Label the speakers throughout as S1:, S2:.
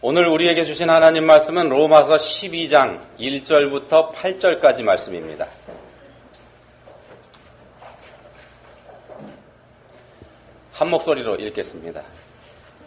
S1: 오늘 우리에게 주신 하나님 말씀은 로마서 12장 1절부터 8절까지 말씀입니다. 한 목소리로 읽겠습니다.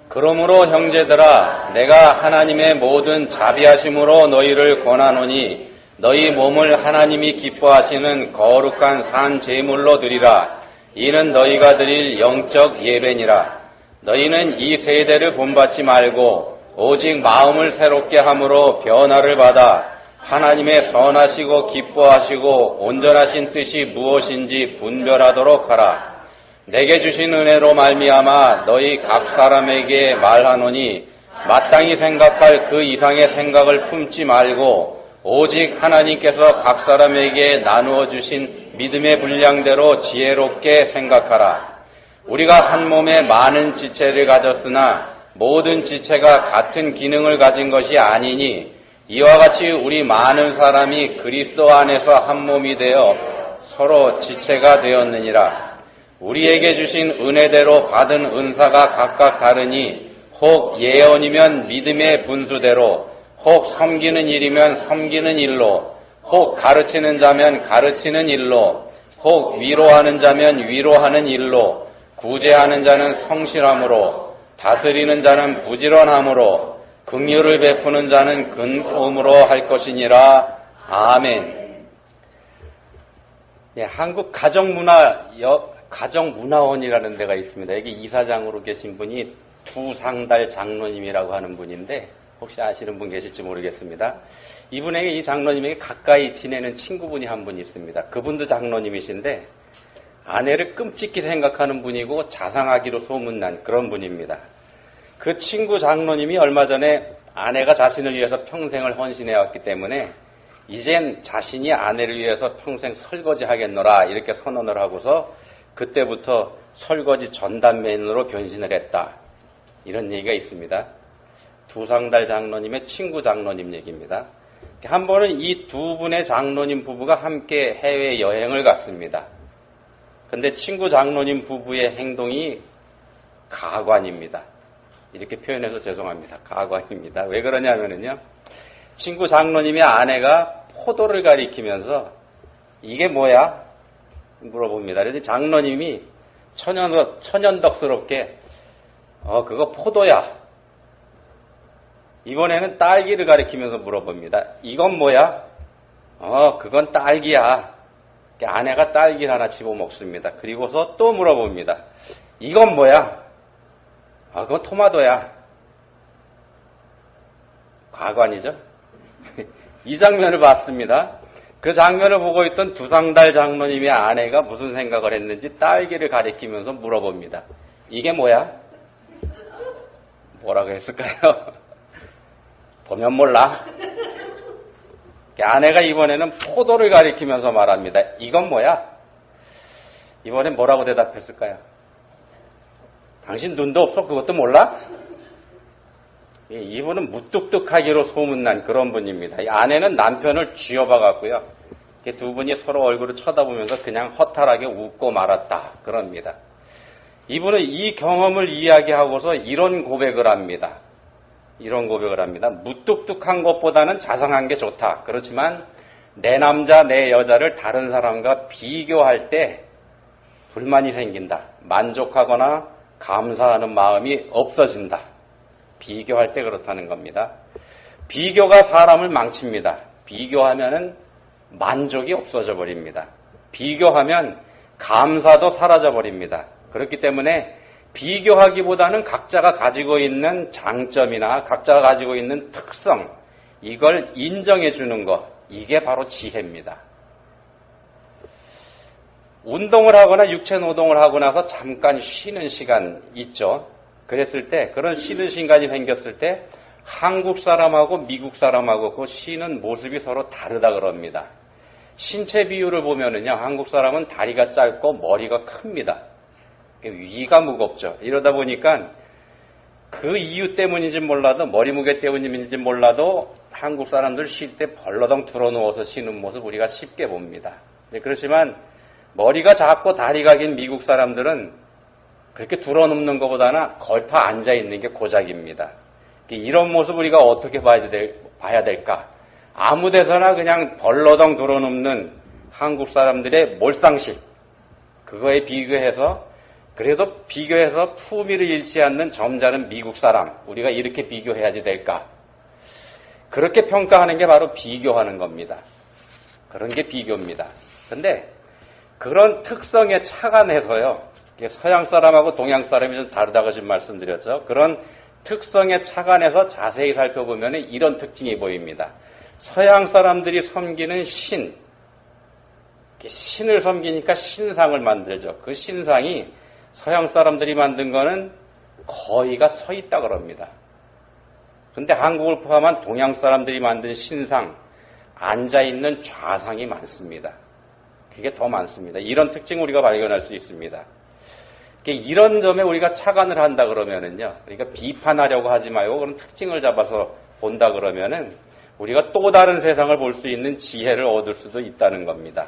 S1: 그러므로 형제들아, 내가 하나님의 모든 자비하심으로 너희를 권하노니 너희 몸을 하나님이 기뻐하시는 거룩한 산 제물로 드리라. 이는 너희가 드릴 영적 예배니라. 너희는 이 세대를 본받지 말고 오직 마음을 새롭게 함으로 변화를 받아 하나님의 선하시고 기뻐하시고 온전하신 뜻이 무엇인지 분별하도록 하라. 내게 주신 은혜로 말미암아 너희 각 사람에게 말하노니 마땅히 생각할 그 이상의 생각을 품지 말고 오직 하나님께서 각 사람에게 나누어 주신 믿음의 분량대로 지혜롭게 생각하라. 우리가 한 몸에 많은 지체를 가졌으나 모든 지체가 같은 기능을 가진 것이 아니니 이와 같이 우리 많은 사람이 그리스도 안에서 한 몸이 되어 서로 지체가 되었느니라. 우리에게 주신 은혜대로 받은 은사가 각각 다르니 혹 예언이면 믿음의 분수대로, 혹 섬기는 일이면 섬기는 일로, 혹 가르치는 자면 가르치는 일로, 혹 위로하는 자면 위로하는 일로, 구제하는 자는 성실함으로, 다스리는 자는 부지런함으로, 긍휼을 베푸는 자는 근음으로 할 것이니라. 아멘. 네, 한국 가정문화원이라는 데가 있습니다. 여기 이사장으로 계신 분이 두상달 장로님이라고 하는 분인데 혹시 아시는 분 계실지 모르겠습니다. 이분에게, 이 장로님에게 가까이 지내는 친구분이 한 분 있습니다. 그분도 장로님이신데 아내를 끔찍히 생각하는 분이고 자상하기로 소문난 그런 분입니다. 그 친구 장로님이 얼마 전에 아내가 자신을 위해서 평생을 헌신해왔기 때문에 이젠 자신이 아내를 위해서 평생 설거지 하겠노라 이렇게 선언을 하고서 그때부터 설거지 전담맨으로 변신을 했다. 이런 얘기가 있습니다. 두상달 장로님의 친구 장로님 얘기입니다. 한 번은 이 두 분의 장로님 부부가 함께 해외여행을 갔습니다. 근데 친구 장로님 부부의 행동이 가관입니다. 이렇게 표현해서 죄송합니다. 가관입니다. 왜 그러냐면요. 친구 장로님의 아내가 포도를 가리키면서 이게 뭐야? 물어봅니다. 그런데 장로님이 천연덕스럽게 그거 포도야. 이번에는 딸기를 가리키면서 물어봅니다. 이건 뭐야? 그건 딸기야. 아내가 딸기를 하나 집어먹습니다. 그리고서 또 물어봅니다. 이건 뭐야? 그건 토마토야. 가관이죠? 이 장면을 봤습니다. 그 장면을 보고 있던 두상달 장로님의 아내가 무슨 생각을 했는지 딸기를 가리키면서 물어봅니다. 이게 뭐야? 뭐라고 했을까요? 보면 몰라. 아내가 이번에는 포도를 가리키면서 말합니다. 이건 뭐야? 이번엔 뭐라고 대답했을까요? 당신 눈도 없어? 그것도 몰라? 이분은 무뚝뚝하기로 소문난 그런 분입니다. 이 아내는 남편을 쥐어봐갖고요. 두 분이 서로 얼굴을 쳐다보면서 그냥 허탈하게 웃고 말았다. 그럽니다. 이분은 이 경험을 이야기하고서 이런 고백을 합니다. 무뚝뚝한 것보다는 자상한 게 좋다. 그렇지만 내 남자, 내 여자를 다른 사람과 비교할 때 불만이 생긴다. 만족하거나 감사하는 마음이 없어진다. 비교할 때 그렇다는 겁니다. 비교가 사람을 망칩니다. 비교하면은 만족이 없어져 버립니다. 비교하면 감사도 사라져 버립니다. 그렇기 때문에 비교하기보다는 각자가 가지고 있는 장점이나 각자가 가지고 있는 특성, 이걸 인정해 주는 것, 이게 바로 지혜입니다. 운동을 하거나 육체 노동을 하고 나서 잠깐 쉬는 시간 있죠. 그랬을 때, 그런 쉬는 시간이 생겼을 때 한국 사람하고 미국 사람하고 그 쉬는 모습이 서로 다르다 그럽니다. 신체 비율을 보면은요, 한국 사람은 다리가 짧고 머리가 큽니다. 위가 무겁죠. 이러다 보니까 그 이유 때문인지 몰라도, 머리 무게 때문인지 몰라도 한국 사람들 쉴 때 벌러덩 들어누워서 쉬는 모습 우리가 쉽게 봅니다. 그렇지만 머리가 작고 다리가 긴 미국 사람들은 그렇게 들어눕는 것보다는 걸터 앉아있는 게 고작입니다. 이런 모습 우리가 어떻게 봐야 될까? 아무 데서나 그냥 벌러덩 들어눕는 한국 사람들의 몰상식, 그거에 비교해서 그래도 비교해서 품위를 잃지 않는 점잖은 미국 사람, 우리가 이렇게 비교해야지 될까? 그렇게 평가하는 게 바로 비교하는 겁니다. 그런 게 비교입니다. 그런데 그런 특성에 착안해서요, 서양 사람하고 동양 사람이 좀 다르다고 지금 말씀드렸죠. 그런 특성에 착안해서 자세히 살펴보면 이런 특징이 보입니다. 서양 사람들이 섬기는 신을 섬기니까 신상을 만들죠. 그 신상이 서양 사람들이 만든 거는 거의가 서 있다 그럽니다. 근데 한국을 포함한 동양 사람들이 만든 신상, 앉아있는 좌상이 많습니다. 그게 더 많습니다. 이런 특징을 우리가 발견할 수 있습니다. 이런 점에 우리가 착안을 한다 그러면은요, 그러니까 비판하려고 하지 말고 그런 특징을 잡아서 본다 그러면은 우리가 또 다른 세상을 볼 수 있는 지혜를 얻을 수도 있다는 겁니다.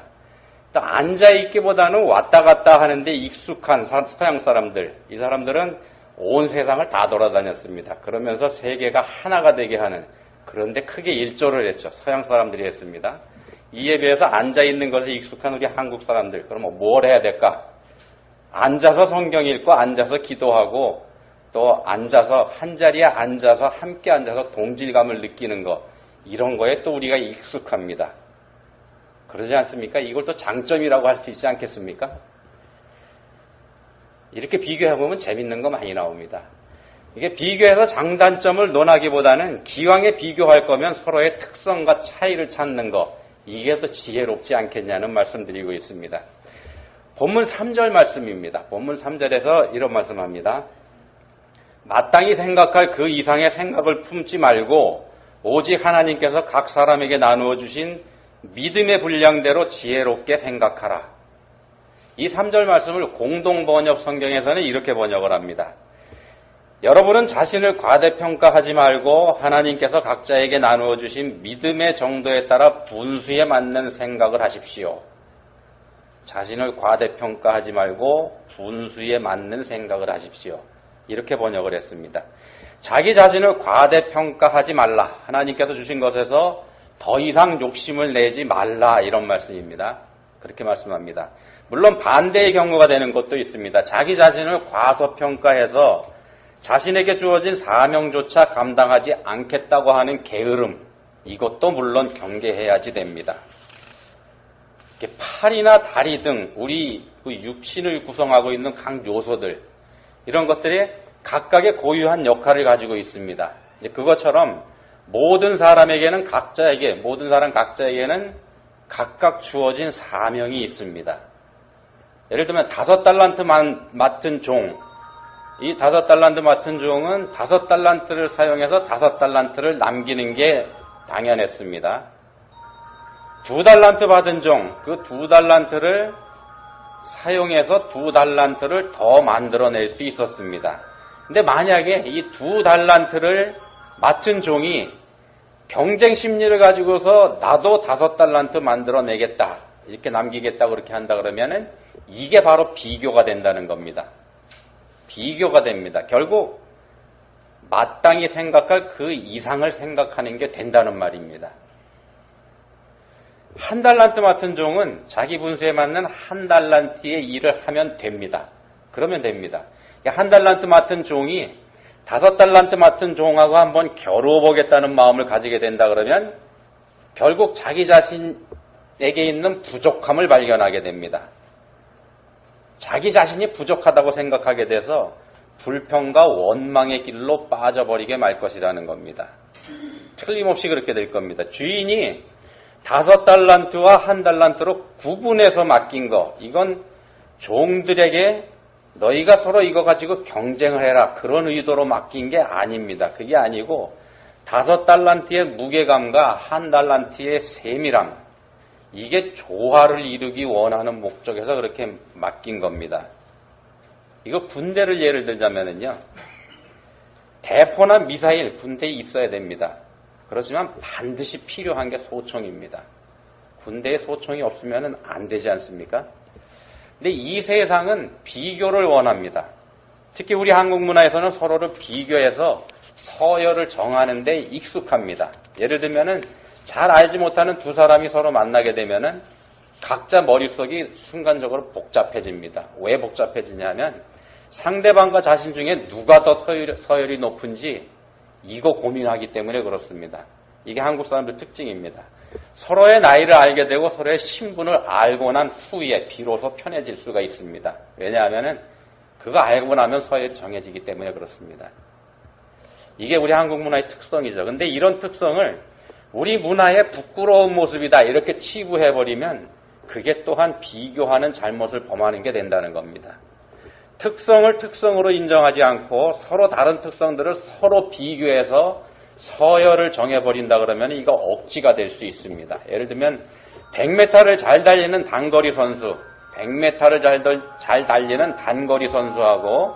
S1: 앉아있기보다는 왔다 갔다 하는데 익숙한 서양 사람들, 이 사람들은 온 세상을 다 돌아다녔습니다. 그러면서 세계가 하나가 되게 하는, 그런데 크게 일조를 했죠. 서양 사람들이 했습니다. 이에 비해서 앉아있는 것에 익숙한 우리 한국 사람들, 그러면 뭘 해야 될까? 앉아서 성경 읽고 앉아서 기도하고 또 앉아서 한자리에 앉아서 함께 앉아서 동질감을 느끼는 것, 이런 거에 또 우리가 익숙합니다. 그러지 않습니까? 이걸 또 장점이라고 할 수 있지 않겠습니까? 이렇게 비교해보면 재밌는 거 많이 나옵니다. 이게 비교해서 장단점을 논하기보다는 기왕에 비교할 거면 서로의 특성과 차이를 찾는 거, 이게 더 지혜롭지 않겠냐는 말씀드리고 있습니다. 본문 3절 말씀입니다. 본문 3절에서 이런 말씀합니다. 마땅히 생각할 그 이상의 생각을 품지 말고 오직 하나님께서 각 사람에게 나누어 주신 믿음의 분량대로 지혜롭게 생각하라. 이 3절 말씀을 공동번역 성경에서는 이렇게 번역을 합니다. 여러분은 자신을 과대평가하지 말고 하나님께서 각자에게 나누어 주신 믿음의 정도에 따라 분수에 맞는 생각을 하십시오. 자신을 과대평가하지 말고 분수에 맞는 생각을 하십시오. 이렇게 번역을 했습니다. 자기 자신을 과대평가하지 말라. 하나님께서 주신 것에서 더 이상 욕심을 내지 말라, 이런 말씀입니다. 그렇게 말씀합니다. 물론 반대의 경우가 되는 것도 있습니다. 자기 자신을 과소평가해서 자신에게 주어진 사명조차 감당하지 않겠다고 하는 게으름, 이것도 물론 경계해야지 됩니다. 팔이나 다리 등 우리 육신을 구성하고 있는 각 요소들, 이런 것들이 각각의 고유한 역할을 가지고 있습니다. 그것처럼 모든 사람 각자에게는 각각 주어진 사명이 있습니다. 예를 들면 5달란트 맡은 종, 이 5달란트 맡은 종은 5달란트를 사용해서 5달란트를 남기는 게 당연했습니다. 2달란트 받은 종, 그 2달란트를 사용해서 2달란트를 더 만들어낼 수 있었습니다. 근데 만약에 이 2달란트를 맡은 종이 경쟁 심리를 가지고서 나도 5달란트 만들어내겠다, 이렇게 남기겠다, 그렇게 한다 그러면은 이게 바로 비교가 된다는 겁니다. 비교가 됩니다. 결국 마땅히 생각할 그 이상을 생각하는 게 된다는 말입니다. 1달란트 맡은 종은 자기 분수에 맞는 1달란트의 일을 하면 됩니다. 그러면 됩니다. 1달란트 맡은 종이 5달란트 맡은 종하고 한번 겨루어 보겠다는 마음을 가지게 된다 그러면 결국 자기 자신에게 있는 부족함을 발견하게 됩니다. 자기 자신이 부족하다고 생각하게 돼서 불평과 원망의 길로 빠져버리게 말 것이라는 겁니다. 틀림없이 그렇게 될 겁니다. 주인이 5달란트와 1달란트로 구분해서 맡긴 거, 이건 종들에게 너희가 서로 이거 가지고 경쟁을 해라, 그런 의도로 맡긴 게 아닙니다. 그게 아니고 5달란트의 무게감과 1달란트의 세밀함, 이게 조화를 이루기 원하는 목적에서 그렇게 맡긴 겁니다. 이거 군대를 예를 들자면은요, 대포나 미사일 군대에 있어야 됩니다. 그렇지만 반드시 필요한 게 소총입니다. 군대에 소총이 없으면 안 되지 않습니까? 근데 이 세상은 비교를 원합니다. 특히 우리 한국 문화에서는 서로를 비교해서 서열을 정하는 데 익숙합니다. 예를 들면은 잘 알지 못하는 두 사람이 서로 만나게 되면은 각자 머릿속이 순간적으로 복잡해집니다. 왜 복잡해지냐면 상대방과 자신 중에 누가 더 서열이 높은지 이거 고민하기 때문에 그렇습니다. 이게 한국 사람들 특징입니다. 서로의 나이를 알게 되고 서로의 신분을 알고 난 후에 비로소 편해질 수가 있습니다. 왜냐하면은 그거 알고 나면 서열이 정해지기 때문에 그렇습니다. 이게 우리 한국 문화의 특성이죠. 근데 이런 특성을 우리 문화의 부끄러운 모습이다 이렇게 치부해버리면 그게 또한 비교하는 잘못을 범하는 게 된다는 겁니다. 특성을 특성으로 인정하지 않고 서로 다른 특성들을 서로 비교해서 서열을 정해버린다 그러면 이거 억지가 될 수 있습니다. 예를 들면 100m를 잘 달리는 단거리 선수, 100m를 잘 달리는 단거리 선수하고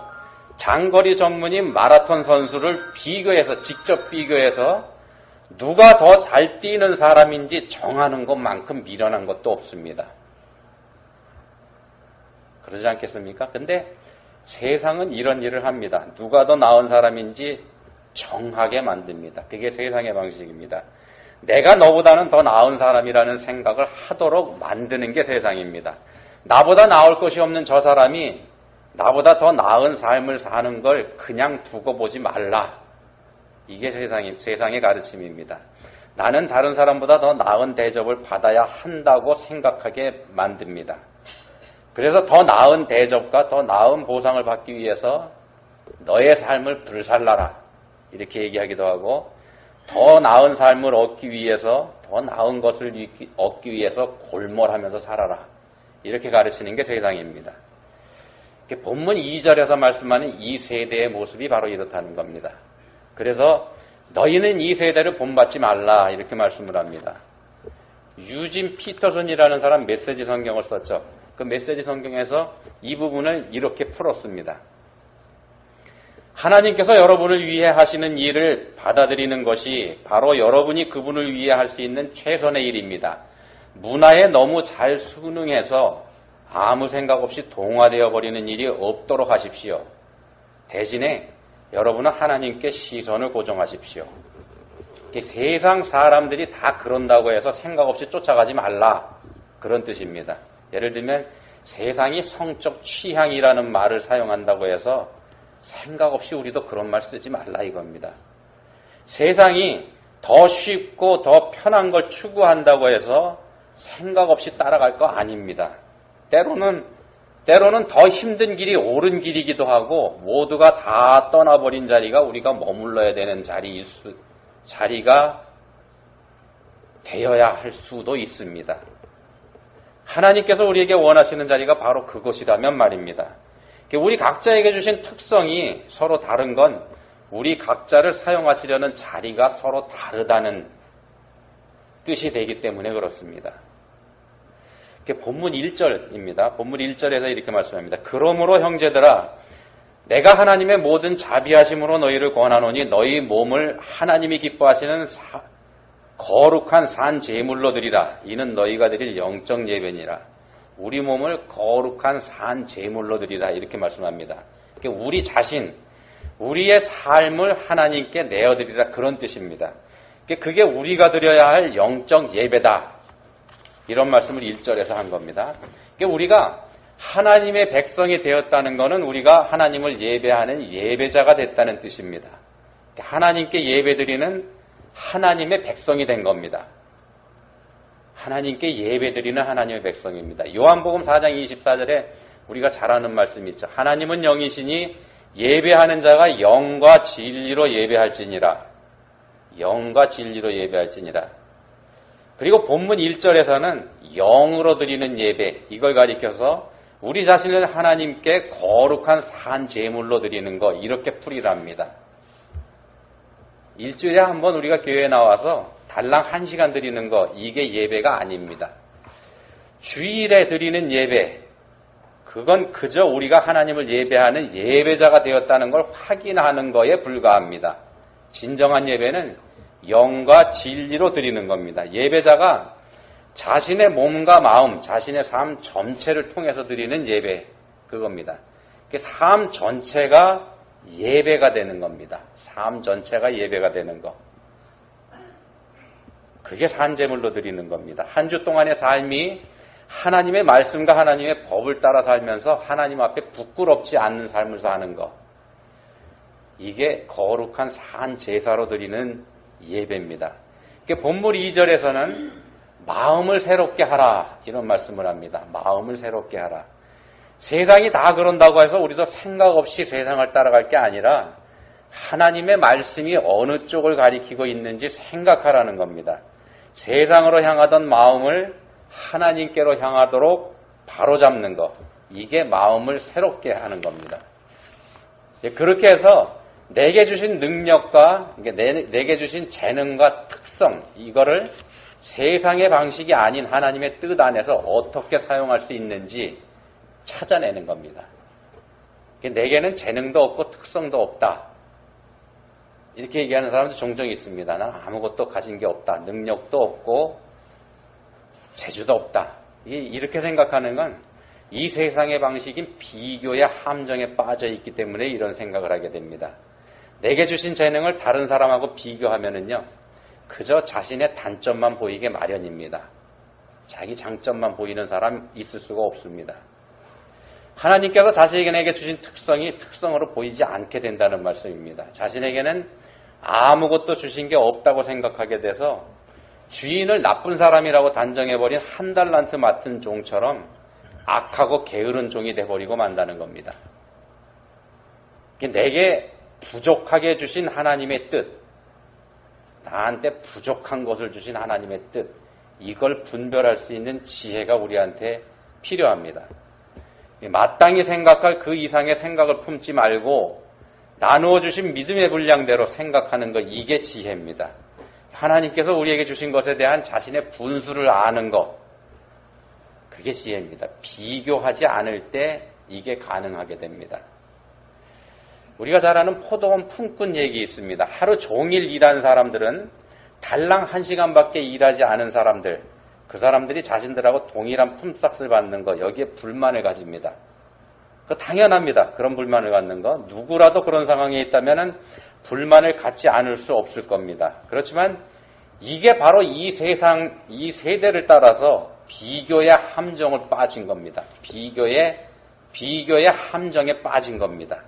S1: 장거리 전문인 마라톤 선수를 비교해서 직접 비교해서 누가 더 잘 뛰는 사람인지 정하는 것만큼 미련한 것도 없습니다. 그러지 않겠습니까? 근데 세상은 이런 일을 합니다. 누가 더 나은 사람인지 정하게 만듭니다. 그게 세상의 방식입니다. 내가 너보다는 더 나은 사람이라는 생각을 하도록 만드는 게 세상입니다. 나보다 나을 것이 없는 저 사람이 나보다 더 나은 삶을 사는 걸 그냥 두고 보지 말라. 이게 세상의 가르침입니다. 나는 다른 사람보다 더 나은 대접을 받아야 한다고 생각하게 만듭니다. 그래서 더 나은 대접과 더 나은 보상을 받기 위해서 너의 삶을 불살라라. 이렇게 얘기하기도 하고 더 나은 삶을 얻기 위해서 더 나은 것을 얻기 위해서 골몰하면서 살아라. 이렇게 가르치는 게 세상입니다. 본문 2절에서 말씀하는 이 세대의 모습이 바로 이렇다는 겁니다. 그래서 너희는 이 세대를 본받지 말라 이렇게 말씀을 합니다. 유진 피터슨이라는 사람 메시지 성경을 썼죠. 그 메시지 성경에서 이 부분을 이렇게 풀었습니다. 하나님께서 여러분을 위해 하시는 일을 받아들이는 것이 바로 여러분이 그분을 위해 할 수 있는 최선의 일입니다. 문화에 너무 잘 순응해서 아무 생각 없이 동화되어 버리는 일이 없도록 하십시오. 대신에 여러분은 하나님께 시선을 고정하십시오. 세상 사람들이 다 그런다고 해서 생각 없이 쫓아가지 말라. 그런 뜻입니다. 예를 들면 세상이 성적 취향이라는 말을 사용한다고 해서 생각 없이 우리도 그런 말 쓰지 말라 이겁니다. 세상이 더 쉽고 더 편한 걸 추구한다고 해서 생각 없이 따라갈 거 아닙니다. 때로는 더 힘든 길이 옳은 길이기도 하고 모두가 다 떠나버린 자리가 우리가 머물러야 되는 자리가 되어야 할 수도 있습니다. 하나님께서 우리에게 원하시는 자리가 바로 그것이라면 말입니다. 우리 각자에게 주신 특성이 서로 다른 건 우리 각자를 사용하시려는 자리가 서로 다르다는 뜻이 되기 때문에 그렇습니다. 본문 1절입니다. 본문 1절에서 이렇게 말씀합니다. 그러므로 형제들아 내가 하나님의 모든 자비하심으로 너희를 권하노니 너희 몸을 하나님이 기뻐하시는 거룩한 산 제물로 드리라. 이는 너희가 드릴 영적 예배니라. 우리 몸을 거룩한 산 제물로 드리라. 이렇게 말씀합니다. 우리 자신, 우리의 삶을 하나님께 내어드리라. 그런 뜻입니다. 그게 우리가 드려야 할 영적 예배다. 이런 말씀을 1절에서 한 겁니다. 우리가 하나님의 백성이 되었다는 것은 우리가 하나님을 예배하는 예배자가 됐다는 뜻입니다. 하나님께 예배드리는 하나님의 백성이 된 겁니다. 하나님께 예배드리는 하나님의 백성입니다. 요한복음 4장 24절에 우리가 잘 아는 말씀이 있죠. 하나님은 영이시니 예배하는 자가 영과 진리로 예배할지니라. 영과 진리로 예배할지니라. 그리고 본문 1절에서는 영으로 드리는 예배, 이걸 가리켜서 우리 자신을 하나님께 거룩한 산 제물로 드리는 것, 이렇게 풀이랍니다. 일주일에 한 번 우리가 교회에 나와서 달랑 1시간 드리는 것, 이게 예배가 아닙니다. 주일에 드리는 예배, 그건 그저 우리가 하나님을 예배하는 예배자가 되었다는 걸 확인하는 것에 불과합니다. 진정한 예배는 영과 진리로 드리는 겁니다. 예배자가 자신의 몸과 마음, 자신의 삶 전체를 통해서 드리는 예배, 그겁니다. 삶 전체가 예배가 되는 겁니다. 삶 전체가 예배가 되는 거. 그게 산제물로 드리는 겁니다. 한 주 동안의 삶이 하나님의 말씀과 하나님의 법을 따라 살면서 하나님 앞에 부끄럽지 않는 삶을 사는 거. 이게 거룩한 산 제사로 드리는 예배입니다. 본문 2절에서는 마음을 새롭게 하라 이런 말씀을 합니다. 마음을 새롭게 하라. 세상이 다 그런다고 해서 우리도 생각 없이 세상을 따라갈 게 아니라 하나님의 말씀이 어느 쪽을 가리키고 있는지 생각하라는 겁니다. 세상으로 향하던 마음을 하나님께로 향하도록 바로잡는 것. 이게 마음을 새롭게 하는 겁니다. 그렇게 해서 내게 주신 능력과 내게 주신 재능과 특성 이거를 세상의 방식이 아닌 하나님의 뜻 안에서 어떻게 사용할 수 있는지 찾아내는 겁니다. 내게는 재능도 없고 특성도 없다. 이렇게 얘기하는 사람도 종종 있습니다. 난 아무것도 가진 게 없다. 능력도 없고 재주도 없다. 이렇게 생각하는 건 이 세상의 방식인 비교의 함정에 빠져 있기 때문에 이런 생각을 하게 됩니다. 내게 주신 재능을 다른 사람하고 비교하면은요, 그저 자신의 단점만 보이게 마련입니다. 자기 장점만 보이는 사람 있을 수가 없습니다. 하나님께서 자신에게 주신 특성이 특성으로 보이지 않게 된다는 말씀입니다. 자신에게는 아무것도 주신 게 없다고 생각하게 돼서 주인을 나쁜 사람이라고 단정해버린 한 달란트 맡은 종처럼 악하고 게으른 종이 돼버리고 만다는 겁니다. 내게 부족하게 주신 하나님의 뜻, 나한테 부족한 것을 주신 하나님의 뜻, 이걸 분별할 수 있는 지혜가 우리한테 필요합니다. 마땅히 생각할 그 이상의 생각을 품지 말고 나누어 주신 믿음의 분량대로 생각하는 것, 이게 지혜입니다. 하나님께서 우리에게 주신 것에 대한 자신의 분수를 아는 것, 그게 지혜입니다. 비교하지 않을 때 이게 가능하게 됩니다. 우리가 잘 아는 포도원 품꾼 얘기 있습니다. 하루 종일 일하는 사람들은 달랑 1시간밖에 일하지 않은 사람들, 그 사람들이 자신들하고 동일한 품삯을 받는 거, 여기에 불만을 가집니다. 그거 당연합니다. 그런 불만을 갖는 거. 누구라도 그런 상황에 있다면 불만을 갖지 않을 수 없을 겁니다. 그렇지만 이게 바로 이 세상, 이 세대를 따라서 비교의 함정을 빠진 겁니다. 비교의 함정에 빠진 겁니다.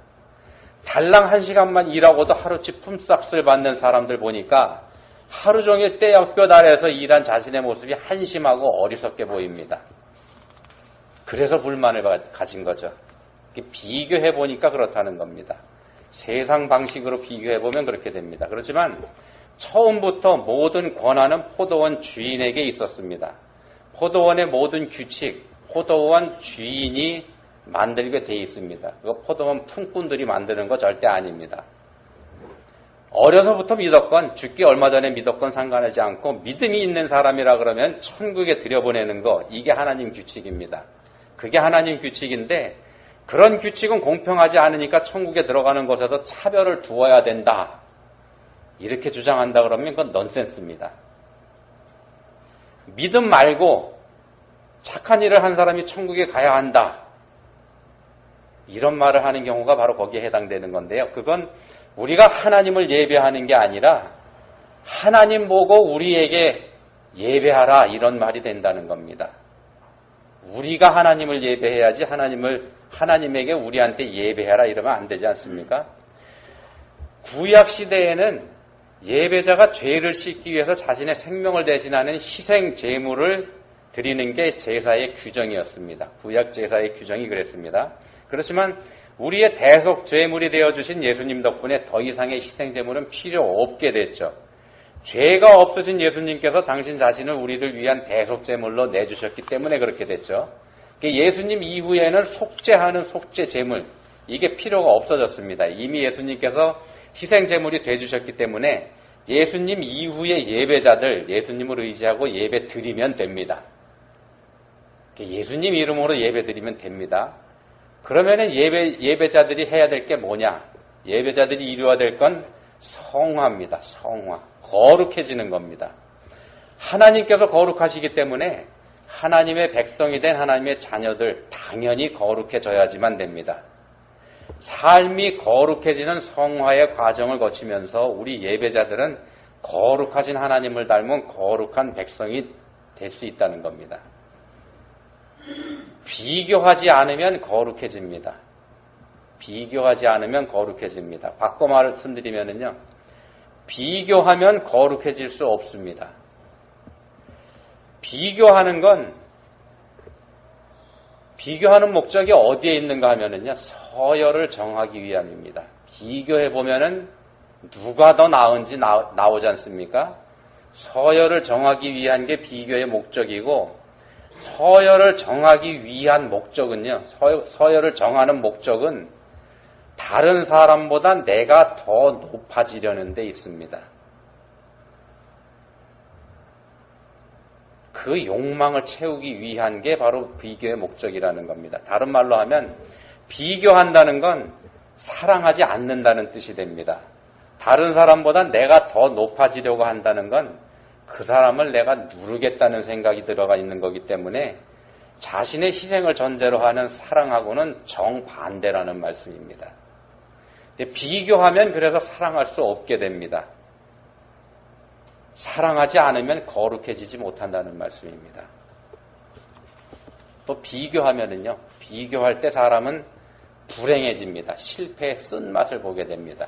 S1: 달랑 1시간만 일하고도 하루치 품삯을 받는 사람들 보니까 하루 종일 떼약볕 아래에서 일한 자신의 모습이 한심하고 어리석게 보입니다. 그래서 불만을 가진 거죠. 비교해보니까 그렇다는 겁니다. 세상 방식으로 비교해보면 그렇게 됩니다. 그렇지만 처음부터 모든 권한은 포도원 주인에게 있었습니다. 포도원의 모든 규칙, 포도원 주인이 만들게 돼 있습니다. 그거 포도원 품꾼들이 만드는 거 절대 아닙니다. 어려서부터 믿었건 죽기 얼마 전에 믿었건 상관하지 않고 믿음이 있는 사람이라 그러면 천국에 들여보내는 거, 이게 하나님 규칙입니다. 그게 하나님 규칙인데 그런 규칙은 공평하지 않으니까 천국에 들어가는 것에도 차별을 두어야 된다. 이렇게 주장한다 그러면 그건 넌센스입니다. 믿음 말고 착한 일을 한 사람이 천국에 가야 한다. 이런 말을 하는 경우가 바로 거기에 해당되는 건데요. 그건 우리가 하나님을 예배하는 게 아니라 하나님 보고 우리에게 예배하라 이런 말이 된다는 겁니다. 우리가 하나님을 예배해야지 하나님에게 우리한테 예배하라 이러면 안 되지 않습니까? 구약 시대에는 예배자가 죄를 씻기 위해서 자신의 생명을 대신하는 희생 제물을 드리는 게 제사의 규정이었습니다. 구약 제사의 규정이 그랬습니다. 그렇지만 우리의 대속 제물이 되어주신 예수님 덕분에 더 이상의 희생 제물은 필요 없게 됐죠. 죄가 없어진 예수님께서 당신 자신을 우리를 위한 대속 제물로 내주셨기 때문에 그렇게 됐죠. 예수님 이후에는 속죄하는 속죄 제물, 이게 필요가 없어졌습니다. 이미 예수님께서 희생 제물이 되주셨기 때문에 예수님 이후의 예배자들, 예수님을 의지하고 예배 드리면 됩니다. 예수님 이름으로 예배 드리면 됩니다. 그러면은 예배자들이 해야 될 게 뭐냐? 예배자들이 이루어야 될 건 성화입니다. 성화. 거룩해지는 겁니다. 하나님께서 거룩하시기 때문에 하나님의 백성이 된 하나님의 자녀들 당연히 거룩해져야지만 됩니다. 삶이 거룩해지는 성화의 과정을 거치면서 우리 예배자들은 거룩하신 하나님을 닮은 거룩한 백성이 될 수 있다는 겁니다. 비교하지 않으면 거룩해집니다. 비교하지 않으면 거룩해집니다. 바꿔 말씀드리면요, 비교하면 거룩해질 수 없습니다. 비교하는 목적이 어디에 있는가 하면은요, 서열을 정하기 위함입니다. 비교해보면은 누가 더 나은지 나오지 않습니까? 서열을 정하기 위한 게 비교의 목적이고, 서열을 정하기 위한 목적은요, 서열을 정하는 목적은 다른 사람보다 내가 더 높아지려는 데 있습니다. 그 욕망을 채우기 위한 게 바로 비교의 목적이라는 겁니다. 다른 말로 하면 비교한다는 건 사랑하지 않는다는 뜻이 됩니다. 다른 사람보다 내가 더 높아지려고 한다는 건 그 사람을 내가 누르겠다는 생각이 들어가 있는 거기 때문에 자신의 희생을 전제로 하는 사랑하고는 정반대라는 말씀입니다. 비교하면 그래서 사랑할 수 없게 됩니다. 사랑하지 않으면 거룩해지지 못한다는 말씀입니다. 또 비교하면은요, 비교할 때 사람은 불행해집니다. 실패의 쓴맛을 보게 됩니다.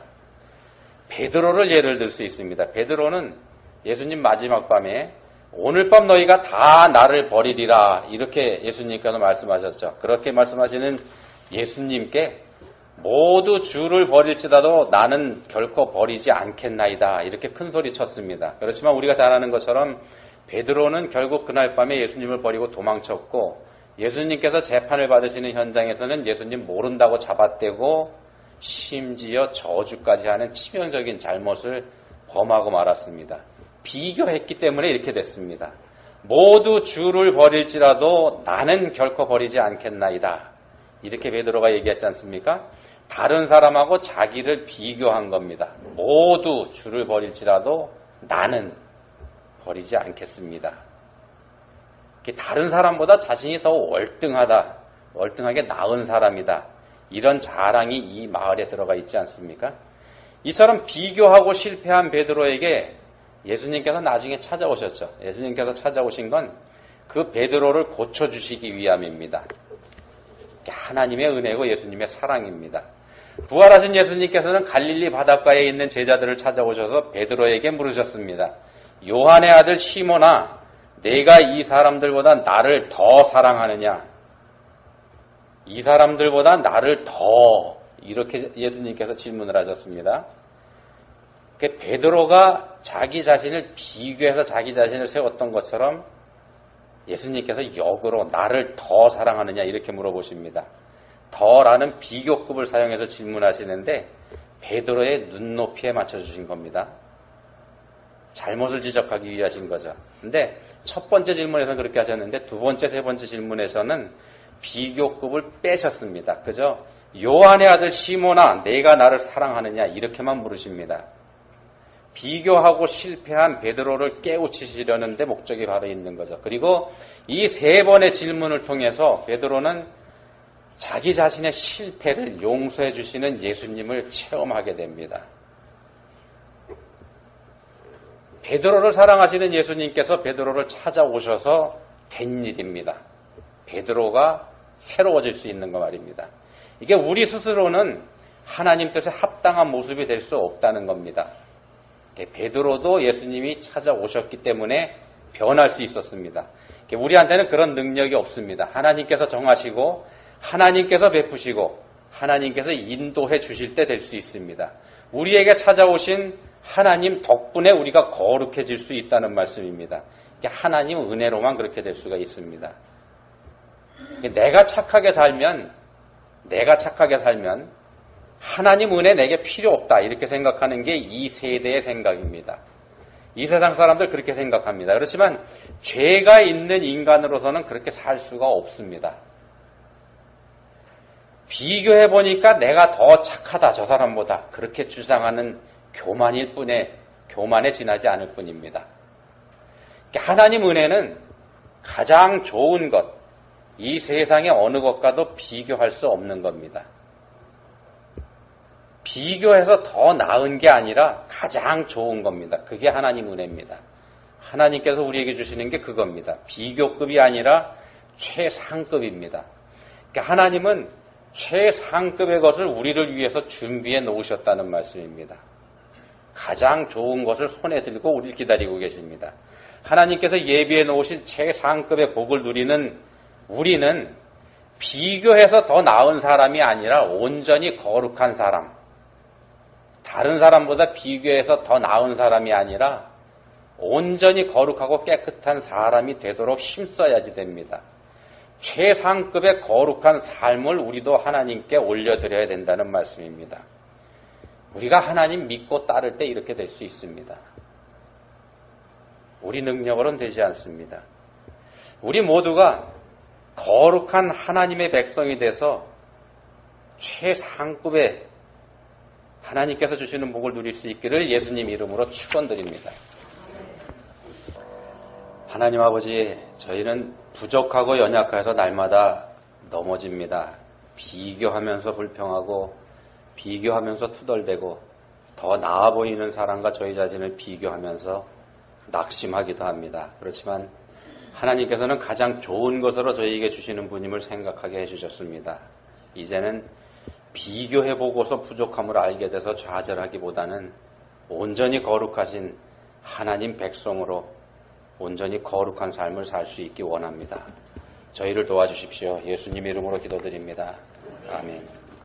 S1: 베드로를 예를 들 수 있습니다. 베드로는 예수님 마지막 밤에 오늘 밤 너희가 다 나를 버리리라 이렇게 예수님께서 말씀하셨죠. 그렇게 말씀하시는 예수님께 모두 주를 버릴지라도 나는 결코 버리지 않겠나이다 이렇게 큰 소리 쳤습니다. 그렇지만 우리가 잘 아는 것처럼 베드로는 결국 그날 밤에 예수님을 버리고 도망쳤고, 예수님께서 재판을 받으시는 현장에서는 예수님 모른다고 잡아떼고 심지어 저주까지 하는 치명적인 잘못을 범하고 말았습니다. 비교했기 때문에 이렇게 됐습니다. 모두 주를 버릴지라도 나는 결코 버리지 않겠나이다 이렇게 베드로가 얘기했지 않습니까? 다른 사람하고 자기를 비교한 겁니다. 모두 주를 버릴지라도 나는 버리지 않겠습니다. 다른 사람보다 자신이 더 월등하게 나은 사람이다. 이런 자랑이 이 마을에 들어가 있지 않습니까? 이처럼 비교하고 실패한 베드로에게 예수님께서 나중에 찾아오셨죠. 예수님께서 찾아오신 건 그 베드로를 고쳐주시기 위함입니다. 하나님의 은혜고 예수님의 사랑입니다. 부활하신 예수님께서는 갈릴리 바닷가에 있는 제자들을 찾아오셔서 베드로에게 물으셨습니다. 요한의 아들 시몬아, 내가 이 사람들보다 나를 더 사랑하느냐? 이 사람들보다 나를 더, 이렇게 예수님께서 질문을 하셨습니다. 베드로가 자기 자신을 비교해서 자기 자신을 세웠던 것처럼 예수님께서 역으로 나를 더 사랑하느냐 이렇게 물어보십니다. 더라는 비교급을 사용해서 질문하시는데 베드로의 눈높이에 맞춰주신 겁니다. 잘못을 지적하기 위하신 거죠. 근데 첫 번째 질문에서는 그렇게 하셨는데 두 번째, 세 번째 질문에서는 비교급을 빼셨습니다. 그죠? 요한의 아들 시몬아, 내가 나를 사랑하느냐 이렇게만 물으십니다. 비교하고 실패한 베드로를 깨우치시려는 데 목적이 바로 있는 거죠. 그리고 이 세 번의 질문을 통해서 베드로는 자기 자신의 실패를 용서해 주시는 예수님을 체험하게 됩니다. 베드로를 사랑하시는 예수님께서 베드로를 찾아오셔서 된 일입니다. 베드로가 새로워질 수 있는 거 말입니다. 이게 우리 스스로는 하나님 뜻에 합당한 모습이 될 수 없다는 겁니다. 베드로도 예수님이 찾아오셨기 때문에 변할 수 있었습니다. 우리한테는 그런 능력이 없습니다. 하나님께서 정하시고 하나님께서 베푸시고 하나님께서 인도해 주실 때 될 수 있습니다. 우리에게 찾아오신 하나님 덕분에 우리가 거룩해질 수 있다는 말씀입니다. 하나님 은혜로만 그렇게 될 수가 있습니다. 내가 착하게 살면 하나님 은혜 내게 필요 없다 이렇게 생각하는 게 이 세대의 생각입니다. 이 세상 사람들 그렇게 생각합니다. 그렇지만 죄가 있는 인간으로서는 그렇게 살 수가 없습니다. 비교해보니까 내가 더 착하다 저 사람보다 그렇게 주장하는 교만에 지나지 않을 뿐입니다. 하나님 은혜는 가장 좋은 것, 이 세상의 어느 것과도 비교할 수 없는 겁니다. 비교해서 더 나은 게 아니라 가장 좋은 겁니다. 그게 하나님 은혜입니다. 하나님께서 우리에게 주시는 게 그겁니다. 비교급이 아니라 최상급입니다. 그러니까 하나님은 최상급의 것을 우리를 위해서 준비해 놓으셨다는 말씀입니다. 가장 좋은 것을 손에 들고 우리를 기다리고 계십니다. 하나님께서 예비해 놓으신 최상급의 복을 누리는 우리는 비교해서 더 나은 사람이 아니라 온전히 거룩한 사람, 다른 사람보다 비교해서 더 나은 사람이 아니라 온전히 거룩하고 깨끗한 사람이 되도록 힘써야지 됩니다. 최상급의 거룩한 삶을 우리도 하나님께 올려드려야 된다는 말씀입니다. 우리가 하나님 믿고 따를 때 이렇게 될 수 있습니다. 우리 능력으로는 되지 않습니다. 우리 모두가 거룩한 하나님의 백성이 돼서 최상급의 하나님께서 주시는 복을 누릴 수 있기를 예수님 이름으로 축원드립니다. 하나님 아버지, 저희는 부족하고 연약해서 날마다 넘어집니다. 비교하면서 불평하고 비교하면서 투덜대고 더 나아 보이는 사람과 저희 자신을 비교하면서 낙심하기도 합니다. 그렇지만 하나님께서는 가장 좋은 것으로 저희에게 주시는 분임을 생각하게 해주셨습니다. 이제는 비교해보고서 부족함을 알게 돼서 좌절하기보다는 온전히 거룩하신 하나님 백성으로 온전히 거룩한 삶을 살 수 있기 원합니다. 저희를 도와주십시오. 예수님 이름으로 기도드립니다. 아멘.